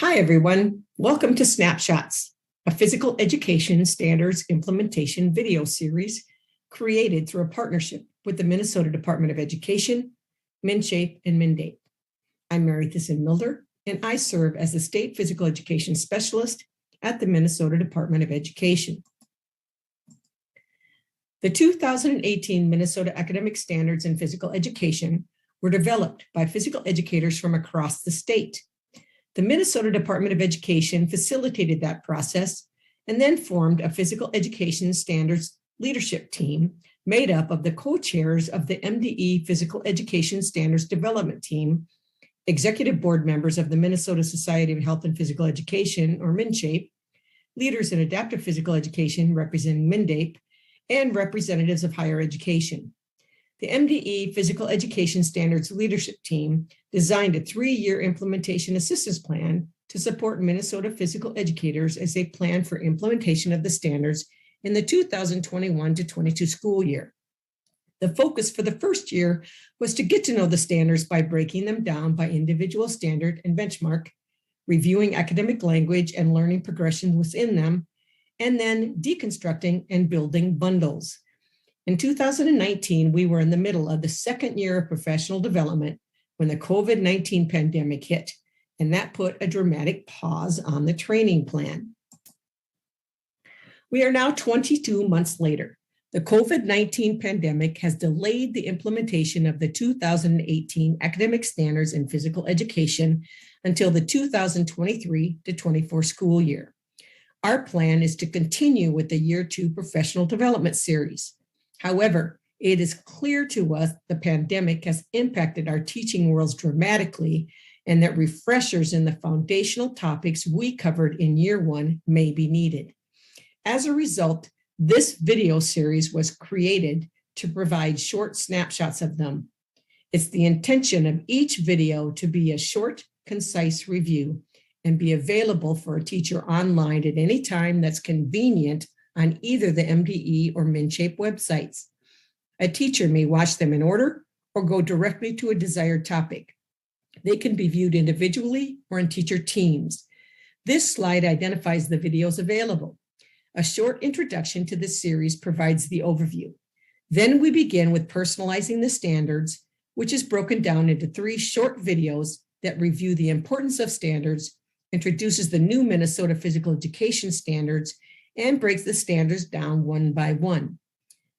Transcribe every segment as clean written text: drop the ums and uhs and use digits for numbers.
Hi, everyone. Welcome to Snapshots, a physical education standards implementation video series created through a partnership with the Minnesota Department of Education, MnShape, and MnDATE. I'm Mary Thyssen-Milder, and I serve as the State Physical Education Specialist at the Minnesota Department of Education. The 2018 Minnesota Academic Standards in Physical Education were developed by physical educators from across the state. The Minnesota Department of Education facilitated that process and then formed a physical education standards leadership team made up of the co-chairs of the MDE Physical Education Standards Development Team, executive board members of the Minnesota Society of Health and Physical Education, or MnShape, leaders in adaptive physical education representing MnDATE, and representatives of higher education. The MDE Physical Education Standards Leadership Team designed a 3-year implementation assistance plan to support Minnesota physical educators as they plan for implementation of the standards in the 2021-22 school year. The focus for the first year was to get to know the standards by breaking them down by individual standard and benchmark, reviewing academic language and learning progression within them, and then deconstructing and building bundles. In 2019, we were in the middle of the second year of professional development when the COVID-19 pandemic hit, and that put a dramatic pause on the training plan. We are now 22 months later. The COVID-19 pandemic has delayed the implementation of the 2018 academic standards in physical education until the 2023-24 school year. Our plan is to continue with the Year 2 Professional Development Series. However, it is clear to us the pandemic has impacted our teaching worlds dramatically and that refreshers in the foundational topics we covered in Year 1 may be needed. As a result, this video series was created to provide short snapshots of them. It's the intention of each video to be a short, concise review and be available for a teacher online at any time that's convenient on either the MDE or MnShape websites. A teacher may watch them in order or go directly to a desired topic. They can be viewed individually or in teacher teams. This slide identifies the videos available. A short introduction to this series provides the overview. Then we begin with personalizing the standards, which is broken down into 3 short videos that review the importance of standards, introduces the new Minnesota Physical Education Standards, and breaks the standards down one by one.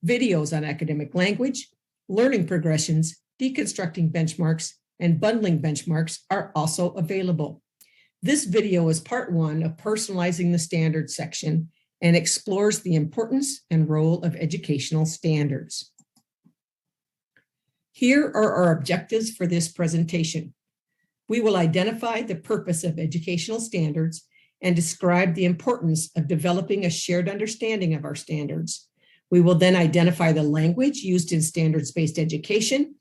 Videos on academic language, learning progressions, deconstructing benchmarks, and bundling benchmarks are also available. This video is part 1 of personalizing the standards section and explores the importance and role of educational standards. Here are our objectives for this presentation. We will identify the purpose of educational standards and describe the importance of developing a shared understanding of our standards. We will then identify the language used in standards-based education,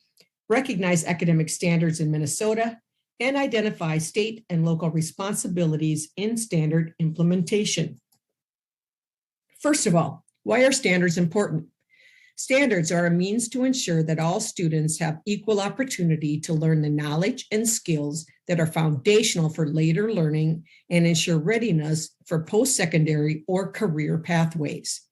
recognize academic standards in Minnesota, and identify state and local responsibilities in standard implementation. First of all, why are standards important? Standards are a means to ensure that all students have equal opportunity to learn the knowledge and skills that are foundational for later learning and ensure readiness for post-secondary or career pathways.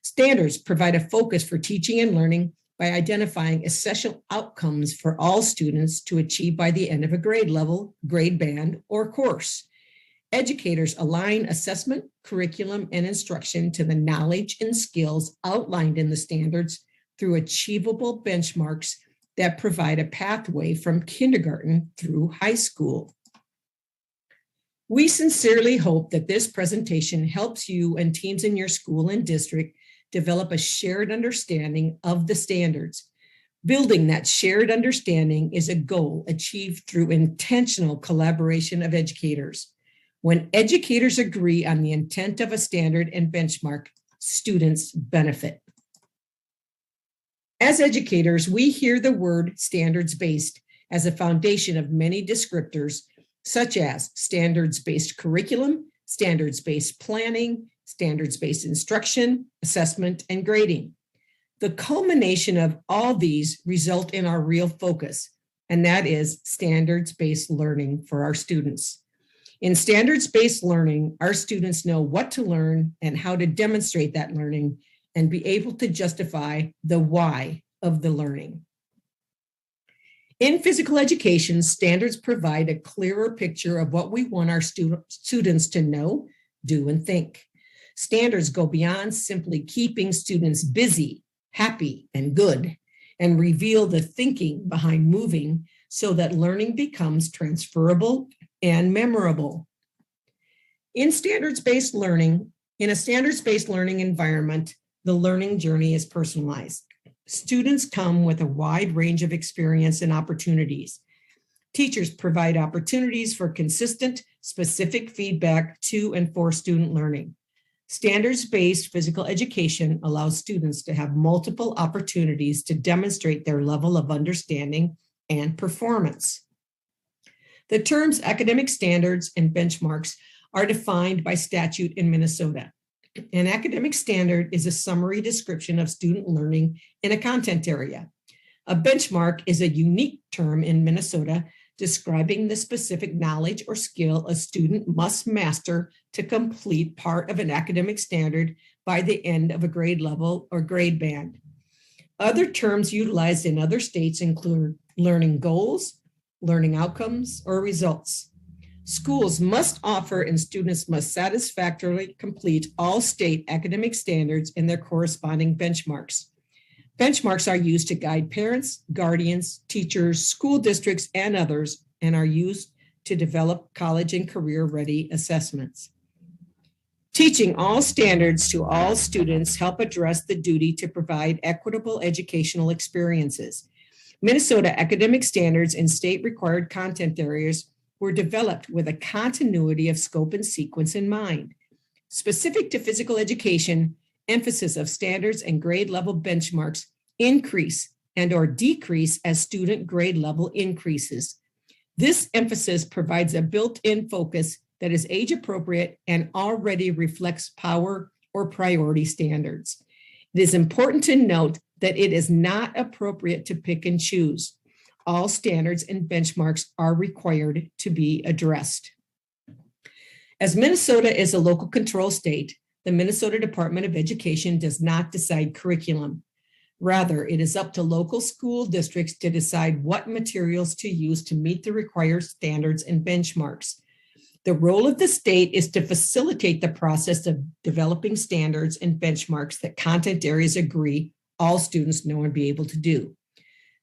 Standards provide a focus for teaching and learning by identifying essential outcomes for all students to achieve by the end of a grade level, grade band, or course. Educators align assessment, curriculum, and instruction to the knowledge and skills outlined in the standards through achievable benchmarks that provide a pathway from kindergarten through high school. We sincerely hope that this presentation helps you and teams in your school and district develop a shared understanding of the standards. Building that shared understanding is a goal achieved through intentional collaboration of educators. When educators agree on the intent of a standard and benchmark, students benefit. As educators, we hear the word standards-based as a foundation of many descriptors, such as standards-based curriculum, standards-based planning, standards-based instruction, assessment, and grading. The culmination of all these result in our real focus, and that is standards-based learning for our students. In standards-based learning, our students know what to learn and how to demonstrate that learning and be able to justify the why of the learning. In physical education, standards provide a clearer picture of what we want our students to know, do, and think. Standards go beyond simply keeping students busy, happy, and good, and reveal the thinking behind moving so that learning becomes transferable and memorable. In a standards-based learning environment, the learning journey is personalized. Students come with a wide range of experience and opportunities. Teachers provide opportunities for consistent, specific feedback to and for student learning. Standards-based physical education allows students to have multiple opportunities to demonstrate their level of understanding and performance. The terms academic standards and benchmarks are defined by statute in Minnesota. An academic standard is a summary description of student learning in a content area. A benchmark is a unique term in Minnesota describing the specific knowledge or skill a student must master to complete part of an academic standard by the end of a grade level or grade band. Other terms utilized in other states include learning goals, learning outcomes, or results. Schools must offer and students must satisfactorily complete all state academic standards and their corresponding benchmarks. Benchmarks are used to guide parents, guardians, teachers, school districts, and others, and are used to develop college and career-ready assessments. Teaching all standards to all students help address the duty to provide equitable educational experiences. Minnesota academic standards and state-required content areas were developed with a continuity of scope and sequence in mind. Specific to physical education, emphasis of standards and grade level benchmarks increase and or decrease as student grade level increases. This emphasis provides a built-in focus that is age appropriate and already reflects power or priority standards. It is important to note that it is not appropriate to pick and choose. All standards and benchmarks are required to be addressed. As Minnesota is a local control state, the Minnesota Department of Education does not decide curriculum. Rather, it is up to local school districts to decide what materials to use to meet the required standards and benchmarks. The role of the state is to facilitate the process of developing standards and benchmarks that content areas agree all students know and be able to do.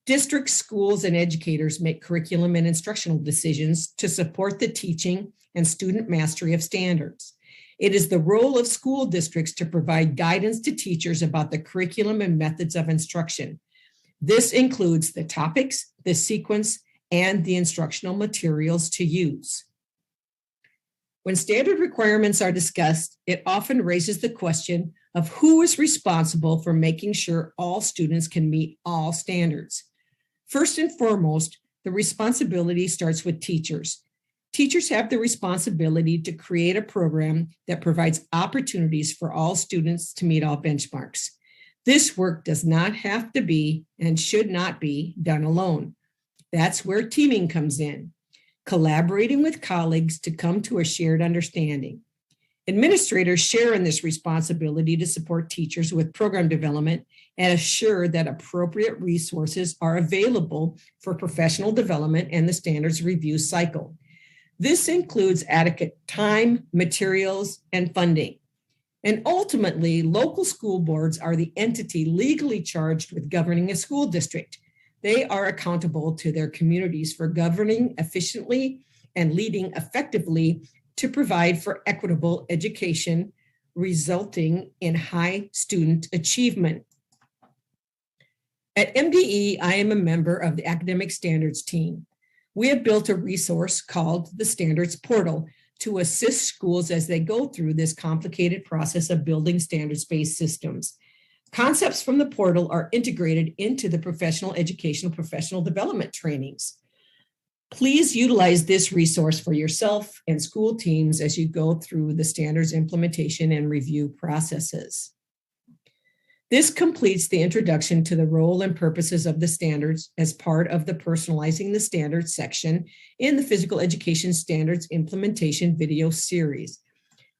Districts, schools, and educators make curriculum and instructional decisions to support the teaching and student mastery of standards. It is the role of school districts to provide guidance to teachers about the curriculum and methods of instruction. This includes the topics, the sequence, and the instructional materials to use. When standard requirements are discussed, it often raises the question of who is responsible for making sure all students can meet all standards. First and foremost, the responsibility starts with teachers. Teachers have the responsibility to create a program that provides opportunities for all students to meet all benchmarks. This work does not have to be and should not be done alone. That's where teaming comes in, collaborating with colleagues to come to a shared understanding. Administrators share in this responsibility to support teachers with program development and assure that appropriate resources are available for professional development and the standards review cycle. This includes adequate time, materials, and funding. And ultimately, local school boards are the entity legally charged with governing a school district. They are accountable to their communities for governing efficiently and leading effectively to provide for equitable education, resulting in high student achievement. At MDE, I am a member of the academic standards team. We have built a resource called the Standards Portal to assist schools as they go through this complicated process of building standards-based systems. Concepts from the portal are integrated into the professional development trainings. Please utilize this resource for yourself and school teams as you go through the standards implementation and review processes. This completes the introduction to the role and purposes of the standards as part of the Personalizing the Standards section in the Physical Education Standards Implementation video series.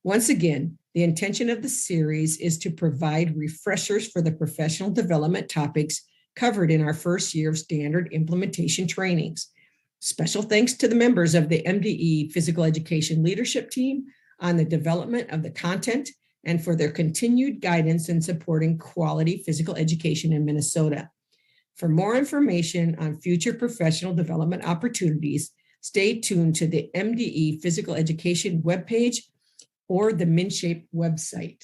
Once again, the intention of the series is to provide refreshers for the professional development topics covered in our first year of standard implementation trainings. Special thanks to the members of the MDE Physical Education Leadership Team on the development of the content and for their continued guidance in supporting quality physical education in Minnesota. For more information on future professional development opportunities, stay tuned to the MDE Physical Education webpage or the MinShape website.